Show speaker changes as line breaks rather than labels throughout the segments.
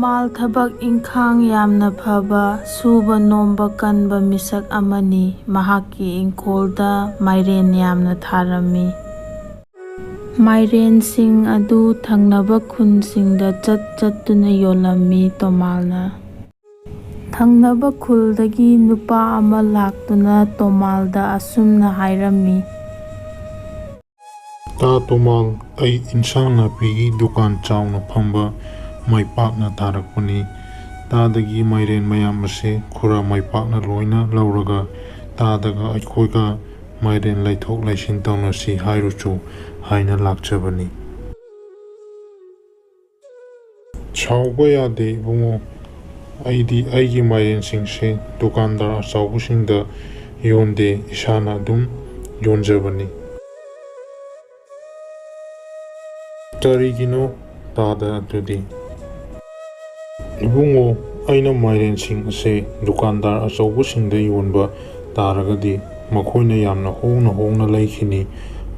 Tomal thabak ingkhang yamna phaba suba nomba kanba misak amani mahakki ingkholda mairen yamna tharami. Mairen-sing adu thangnaba khunsingda chattuna yolammi Tomalna. Thangnaba khuldagi nupa ama laktuna Tomalda asumna hairammi.
Ta Tomal, ai insang napigi dukan chawna phamba maipakna tharakpani. Tadagi mairen mayam ase khura maipakna loina lauraga tadaga aikhoiga mairen laithok laisin taunasi hairuchu haina lakchabani. Chawba yade bungo aidi aigi mairen singse dukandar achawbusingda yonde isana dum yonjabani. Tarigino tada adudi. Ibungo aina mairen sing ase dukandar achawbusingda yonba taragadi makoina yamna hongna laikhini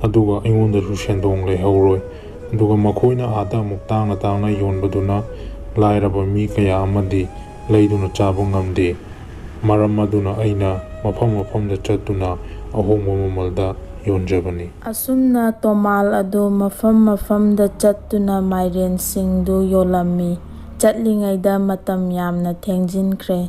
aduga aingondasu sendong leihoroi aduga makoina ada amuk tangna yonbaduna lairaba mi kaya amadi leiduna chaba ngamde maram aduna aina mafamda chattuna ahongba mamalda yonjabani.
Asumna Tomal adu mafamda chattuna mairen singdu yolammi. Chatlingaida matam yamna thengjinkhre.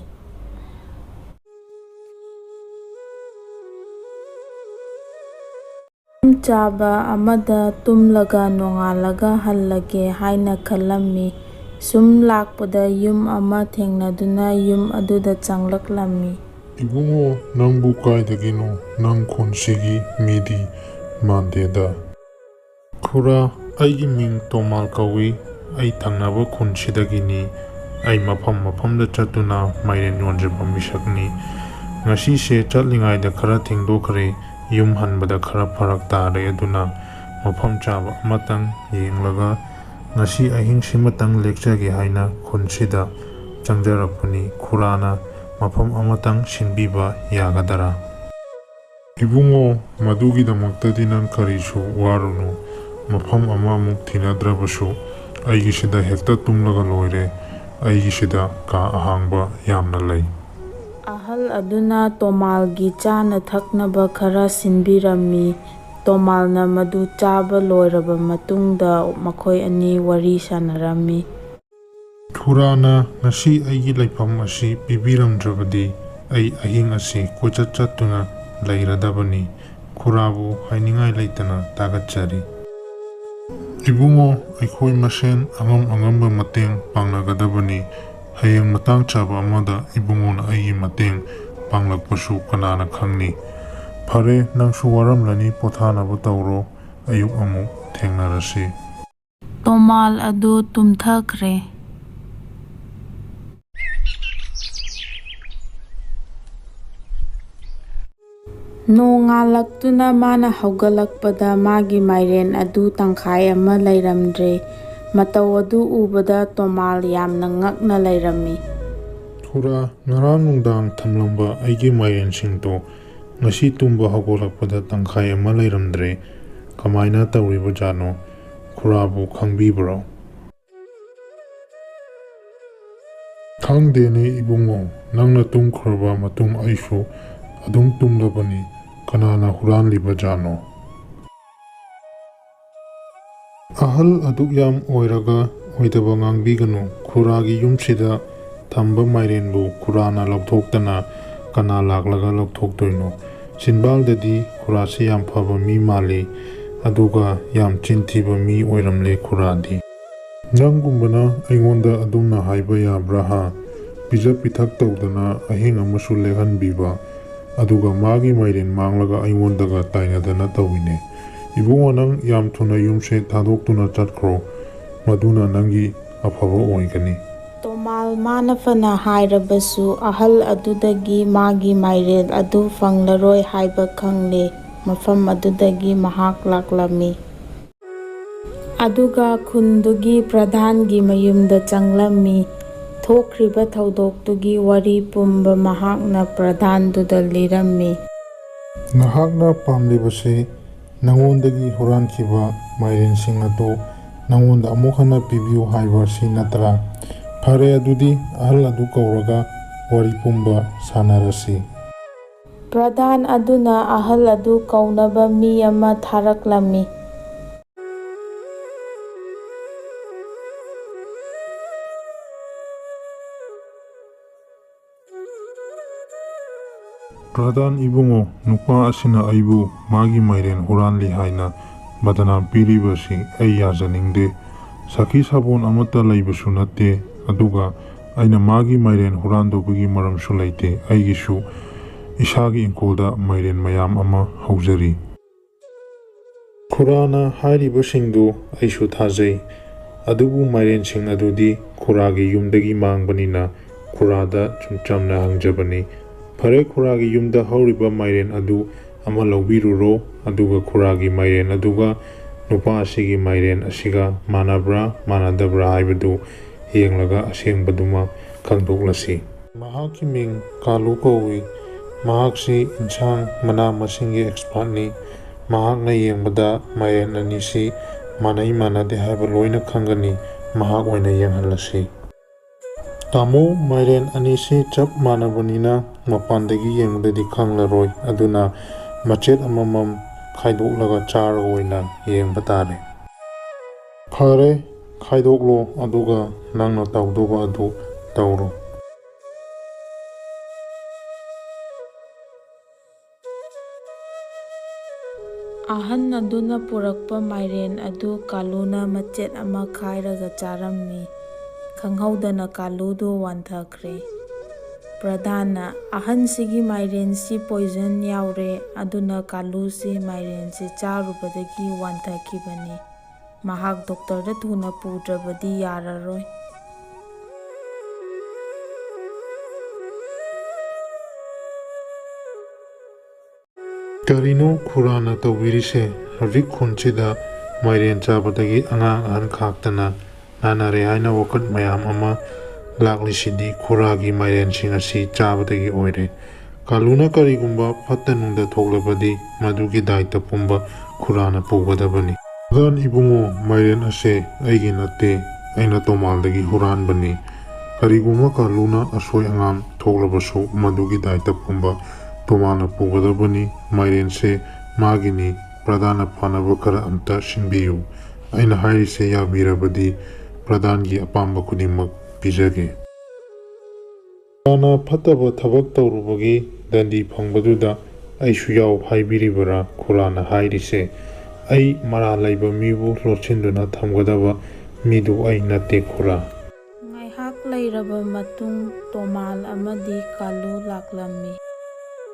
Chaba amada tumlaga nongalaga hallage haina khalammi. Sum lakpada yum ama thengnaduna yum aduda changlaklammi.
Ibungo nangbu kaidagino nang khonsigi midi mandeda. Khura aigi ming Tomal kawi ai thangnaba khonsidagini ai mafamda chattuna mairen yonjaba misakni. Ngasi se chatlingaida khara thengdokhre yum hanbada khara pharak tare aduna mafam chaba amatang yenglaga ngasi ahing simatang lekchage haina khonsida changjarakpani khurana mafam amatang sinbiba yagadara. Ibungo madugidamaktadi nang karisu warunu mafam ama amuk thinadrabasu aigisida hekta tumlaga loire aigisida ka ahangba yamna lei.
Ahal aduna Tomalgi chana thaknaba khara sinbirammi. Tomalna madu chaba loiraba matungda makhoi ani wari sanarammi.
Khurana ngasi aigi laifam asi pibiramdrabadi ai ahing asi kochat chattuna leiradabani. Khurabu hainingai leitana tagatchari. Ibungo aikhoi masen angamba mateng pangnagadabani. Hayang matang chaba amada ibungona aigi mateng panglakpasu kanana khangni. Phare nangsu waramlani pothanaba tawro ayuk amuk thengnarasi.
Tomal adu tumthakre. Nongalaktuna mana haugalakpada magi mairen adu tangkhai ama leiramdre. Matau adu ubada Tomal yamna ngakna leirammi.
Khura ngarang nungdang thamlamba aigi mairen singto ngasi tumba haugalakpada tangkhai ama leiramdre kamaina tawriba jano khurabu khangbibro. Khangdeni ibungo nangna tumkhraba matung aisu adum tumlabani kanana huranliba jano. Ahal aduk yam oiraga oidaba ngangbiganu khuragi yumsida thamba mairenbu khurana lauthoktana kana laklaga lauthoktoino. Sinbaldadi khurasi yam phaba mi mali aduga yam chinthiba mi oiramle khuradi. Nangumbana aingonda adumna haiba yabra ha pija pithak tawdana ahing amasu lehanbiba aduga magi mairen manglaga aingondaga tainadana tawine. Ibungo nang yam thuna yumse thadoktuna chatkro maduna nangi afaba oigani.
Tomal manafana hairabasu ahal adudagi magi mairen adu fanglaroi haiba khangle mafam adudagi mahak laklammi. Aduga khundugi pradhangi mayumda changlammi. Thokriba thaudoktugi wari pumba mahakna pradhanduda lirammi.
Nahakna pamlibase nangondagi hurankiba mairen sing ado nangonda amuk hana pibiu haiba si natra ꯐꯔꯦ ꯑꯗꯨꯗꯤ ꯑꯍꯜ ꯑꯗꯨ ꯀꯧꯔꯒ ꯋꯥꯔꯤ ꯄꯨꯝꯕ ꯁꯥꯟꯅꯔꯁꯤ꯫
ꯄ꯭ꯔꯙꯥꯟ ꯑꯗꯨꯅ ꯑꯍꯜ ꯑꯗꯨ ꯀꯧꯅꯕ ꯃꯤ ꯑꯃ ꯊꯥꯔꯛꯂꯝꯃꯤ꯫
ꯄ꯭ꯔꯙꯥꯟ ꯏꯕꯨꯡꯉꯣ, ꯅꯨꯄꯥ ꯑꯁꯤꯅ ꯑꯩꯕꯨ ꯃꯥꯒꯤ ꯃꯥꯏꯔꯦꯟ ꯍꯨꯔꯥꯟꯂꯤ ꯍꯥꯏꯅ ꯕꯗꯅꯥꯝ ꯄꯤꯔꯤꯕꯁꯤ ꯑꯩ ꯌꯥꯖꯅꯤꯡꯗꯦ꯫ ꯁꯈꯤ ꯁꯥꯕꯣꯟ ꯑꯃꯠꯇ ꯂꯩꯕꯁꯨ ꯅꯠꯇꯦ, ꯑꯗꯨꯒ ꯑꯩꯅ ꯃꯥꯒꯤ ꯃꯥꯏꯔꯦꯟ ꯍꯨꯔꯥꯟꯗꯧꯕꯒꯤ ꯃꯔꯝꯁꯨ ꯂꯩꯇꯦ꯫ ꯑꯩꯒꯤꯁꯨ ꯏꯁꯥꯒꯤ ꯏꯪꯈꯣꯜꯗ ꯃꯥꯏꯔꯦꯟ ꯃꯌꯥꯝ ꯑꯃ ꯍꯧꯖꯔꯤ꯫ ꯈꯨꯔꯥꯅ ꯍꯥꯏꯔꯤꯕꯁꯤꯡꯗꯨ ꯑꯩꯁꯨ ꯊꯥꯖꯩ, ꯑꯗꯨꯕꯨ ꯃꯥꯏꯔꯦꯟꯁꯤꯡ ꯑꯗꯨꯗꯤ ꯈꯨꯔꯥꯒꯤ ꯌꯨꯝꯗꯒꯤ ꯃꯥꯡꯕꯅꯤꯅ ꯈꯨꯔꯥꯗ ꯁꯨꯝ ꯆꯝꯅ ꯍꯪꯖꯕꯅꯤ꯫ ꯐꯔꯦ, ꯈꯨꯔꯥꯒꯤ ꯌꯨꯝꯗ ꯍꯧꯔꯤꯕ ꯃꯥꯏꯔꯦꯟ ꯑꯗꯨ ꯑꯃ ꯂꯧꯕꯤꯔꯨꯔꯣ, ꯑꯗꯨꯒ ꯈꯨꯔꯥꯒꯤ ꯃꯥꯏꯔꯦꯟ ꯑꯗꯨꯒ ꯅꯨꯄꯥ ꯑꯁꯤꯒꯤ ꯃꯥꯏꯔꯦꯟ ꯑꯁꯤꯒ ꯃꯥꯟꯅꯕ꯭ꯔꯥ ꯃꯥꯟꯅꯗꯕ꯭ꯔꯥ ꯍꯥꯏꯕꯗꯨ ꯌꯦꯡꯂꯒ ꯑꯁꯦꯡꯕꯗꯨꯃ ꯈꯪꯗꯣꯛꯂꯁꯤ꯫ ꯃꯍꯥꯛꯀꯤ ꯃꯤꯡ ꯀꯥꯂꯨ ꯀꯧꯏ꯫ ꯃꯍꯥꯛꯁꯤ ꯏꯟꯁꯥꯡ ꯃꯅꯥ ꯃꯁꯤꯡꯒꯤ ꯑꯦꯛꯁꯄꯥꯔꯠꯅꯤ꯫ ꯃꯍꯥꯛꯅ ꯌꯦꯡꯕꯗ ꯃꯥꯏꯔꯦꯟ ꯑꯅꯤꯁꯤ ꯃꯥꯟꯅꯩ ꯃꯥꯟꯅꯗꯦ ꯍꯥꯏꯕ ꯂꯣꯏꯅ ꯈꯪꯒꯅꯤ꯫ ꯃꯍꯥꯛ ꯑꯣꯏꯅ ꯌꯦꯡꯍꯜꯂꯁꯤ꯫ ꯇꯥꯃꯣ, ꯃꯥꯏꯔꯦꯟ ꯑꯅꯤꯁꯤ ꯆꯞ ꯃꯥꯟꯅꯕꯅꯤꯅ ꯃꯄꯥꯟꯗꯒꯤ ꯌꯦꯡꯕꯗꯗꯤ ꯈꯪꯂꯔꯣꯏ, ꯑꯗꯨꯅ ꯃꯆꯦꯠ ꯑꯃꯃꯝ ꯈꯥꯏꯗꯣꯛꯂꯒ ꯆꯥꯔꯒ ꯑꯣꯏꯅ ꯌꯦꯡꯕ ꯇꯥꯔꯦ꯫ ꯐꯔꯦ, ꯈꯥꯏꯗꯣꯛꯂꯣ, ꯑꯗꯨꯒ ꯅꯪꯅ ꯇꯧꯗꯧꯕ ꯑꯗꯨ ꯇꯧꯔꯣ꯫
ꯑꯍꯟ ꯑꯗꯨꯅ ꯄꯨꯔꯛꯄ ꯃꯥꯏꯔꯦꯟ ꯑꯗꯨ ꯀꯥꯂꯨꯅ ꯃꯆꯦꯠ ꯑꯃ ꯈꯥꯏꯔꯒ ꯆꯥꯔꯝꯃꯤ꯫ ꯈꯪꯍꯧꯗꯅ ꯀꯥꯂꯨꯗꯨ ꯋꯥꯟꯊꯈ꯭ꯔꯦ꯫ ꯄ꯭ꯔꯙꯥꯟꯅ, ꯑꯍꯟꯁꯤꯒꯤ ꯃꯥꯏꯔꯦꯟꯁꯤ ꯄꯣꯏꯖꯟ ꯌꯥꯎꯔꯦ, ꯑꯗꯨꯅ ꯀꯥꯂꯨꯁꯤ ꯃꯥꯏꯔꯦꯟꯁꯤ ꯆꯥꯔꯨꯕꯗꯒꯤ ꯋꯥꯟꯊꯈꯤꯕꯅꯤ꯫ ꯃꯍꯥꯛ ꯗꯣꯛꯇꯔꯗ ꯊꯨꯅ ꯄꯨꯗ꯭ꯔꯕꯗꯤ ꯌꯥꯔꯔꯣꯏ꯫
ꯀꯔꯤꯅꯣ ꯈꯨꯔꯥꯅ ꯇꯧꯕꯤꯔꯤꯁꯦ? ꯍꯧꯖꯤꯛ ꯈꯨꯟꯁꯤꯗ ꯃꯥꯏꯔꯦꯟ ꯆꯥꯕꯗꯒꯤ ꯑꯉꯥꯡ ꯑꯍꯟ ꯈꯥꯛꯇꯅ ꯅꯥꯅꯔꯦ ꯍꯥꯏꯅ ꯋꯥꯀꯠ ꯃꯌꯥꯝ ꯑꯃ ꯂꯥꯛꯂꯤꯁꯤꯗꯤ ꯈꯨꯔꯥꯒꯤ ꯃꯥꯏꯔꯦꯟꯁꯤꯡ ꯑꯁꯤ ꯆꯥꯕꯗꯒꯤ ꯑꯣꯏꯔꯦ꯫ ꯀꯥꯂꯨꯅ ꯀꯔꯤꯒꯨꯝꯕ ꯐꯠꯇ ꯅꯨꯡꯗ ꯊꯣꯛꯂꯕꯗꯤ ꯃꯗꯨꯒꯤ ꯗꯥꯏꯇ ꯄꯨꯝꯕ ꯈꯨꯔꯥꯅ ꯄꯨꯒꯗꯕꯅꯤ꯫ ꯄ꯭ꯔꯙꯥꯟ ꯏꯕꯨꯡꯉꯣ, ꯃꯥꯏꯔꯦꯟ ꯑꯁꯦ ꯑꯩꯒꯤ ꯅꯠꯇꯦ, ꯑꯩꯅ ꯇꯣꯃꯥꯜꯗꯒꯤ ꯍꯨꯔꯥꯟꯕꯅꯤ꯫ ꯀꯔꯤꯒꯨꯝꯕ ꯀꯥꯂꯨꯅ ꯑꯁꯣꯏ ꯑꯉꯥꯝ ꯊꯣꯛꯂꯕꯁꯨ ꯃꯗꯨꯒꯤ ꯗꯥꯏꯇ ꯄꯨꯝꯕ ꯇꯣꯃꯥꯜꯅ ꯄꯨꯒꯗꯕꯅꯤ꯫ ꯃꯥꯏꯔꯦꯟꯁꯦ ꯃꯥꯒꯤꯅꯤ꯫ ꯄ꯭ꯔꯙꯥꯟꯅ ꯐꯅꯕ ꯈꯔ ꯑꯝꯇ ꯁꯤꯟꯕꯤꯌꯨ꯫ ꯑꯩꯅ ꯍꯥꯏꯔꯤꯁꯦ ꯌꯥꯕꯤꯔꯕꯗꯤ ꯄ꯭ꯔꯙꯥꯟꯒꯤ ꯑꯄꯥꯝꯕ ꯈꯨꯗꯤꯡꯃꯛ ꯄꯤꯖꯒꯦ꯫ ꯈꯨꯔꯥꯅ ꯐꯠꯇꯕ ꯊꯕꯛ ꯇꯧꯔꯨꯕꯒꯤ ꯗꯟꯗꯤ ꯐꯪꯕꯗꯨꯗ ꯑꯩꯁꯨ ꯌꯥꯎ ꯍꯥꯏꯕꯤꯔꯤꯕꯔꯥ ꯈꯨꯔꯥꯅ ꯍꯥꯏꯔꯤꯁꯦ? ꯑꯩ ꯃꯔꯥꯜ ꯂꯩꯕ ꯃꯤꯕꯨ ꯂꯣꯠꯁꯤꯟꯗꯨꯅ ꯊꯝꯒꯗꯕ ꯃꯤꯗꯨ ꯑꯩ ꯅꯠꯇꯦ ꯈꯨꯔꯥ꯫
ꯉꯥꯏꯍꯥꯛ ꯂꯩꯔꯕ ꯃꯇꯨꯡ ꯇꯣꯃꯥꯜ ꯑꯃꯗꯤ ꯀꯥꯂꯨ ꯂꯥꯛꯂꯝꯃꯤ꯫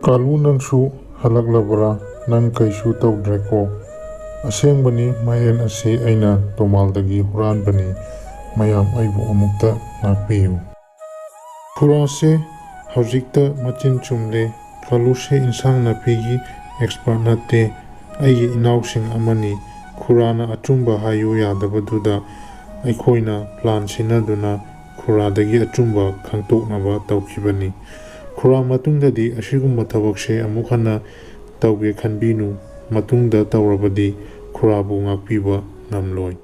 ꯀꯥꯂꯨ, ꯅꯪꯁꯨ ꯍꯜꯂꯛꯂꯕꯔꯥ? ꯅꯪ ꯀꯩꯁꯨ ꯇꯧꯗ꯭ꯔꯦꯀꯣ? ꯑꯁꯦꯡꯕꯅꯤ, ꯃꯥꯏꯔꯦꯟ ꯑꯁꯤ ꯑꯩꯅ ꯇꯣꯃꯥꯜꯗꯒꯤ ꯍꯨꯔꯥꯟꯕꯅꯤ꯫ ꯃꯌꯥꯝ ꯑꯩꯕꯨ ꯑꯃꯨꯛꯇ ꯉꯥꯛꯄꯤꯌꯨ꯫ ꯈꯨꯔꯥꯁꯦ ꯍꯧꯖꯤꯛꯇ ꯃꯆꯤꯟ ꯆꯨꯝꯂꯦ꯫ ꯀꯥꯂꯨꯁꯦ ꯏꯟꯁꯥꯡ ꯅꯥꯄꯤꯒꯤ ꯑꯦꯛꯁꯄꯥꯔꯠ ꯅꯠꯇꯦ, ꯑꯩꯒꯤ ꯏꯅꯥꯎꯁꯤꯡ ꯑꯃꯅꯤ꯫ ꯈꯨꯔꯥꯅ ꯑꯆꯨꯝꯕ ꯍꯥꯏꯌꯨ ꯌꯥꯗꯕꯗꯨꯗ ꯑꯩꯈꯣꯏꯅ ꯄ꯭ꯂꯥꯟ ꯁꯤꯟꯅꯗꯨꯅ ꯈꯨꯔꯥꯗꯒꯤ ꯑꯆꯨꯝꯕ ꯈꯪꯗꯣꯛꯅꯕ ꯇꯧꯈꯤꯕꯅꯤ꯫ ꯈꯨꯔꯥ, ꯃꯇꯨꯡꯗꯗꯤ ꯑꯁꯤꯒꯨꯝꯕ ꯊꯕꯛꯁꯦ ꯑꯃꯨꯛ ꯍꯟꯅ ꯇꯧꯒꯦ ꯈꯟꯕꯤꯅꯨ꯫ ꯃꯇꯨꯡꯗ ꯇꯧꯔꯕꯗꯤ ꯈꯨꯔꯥꯕꯨ ꯉꯥꯛꯄꯤꯕ ꯉꯝꯂꯣꯏ꯫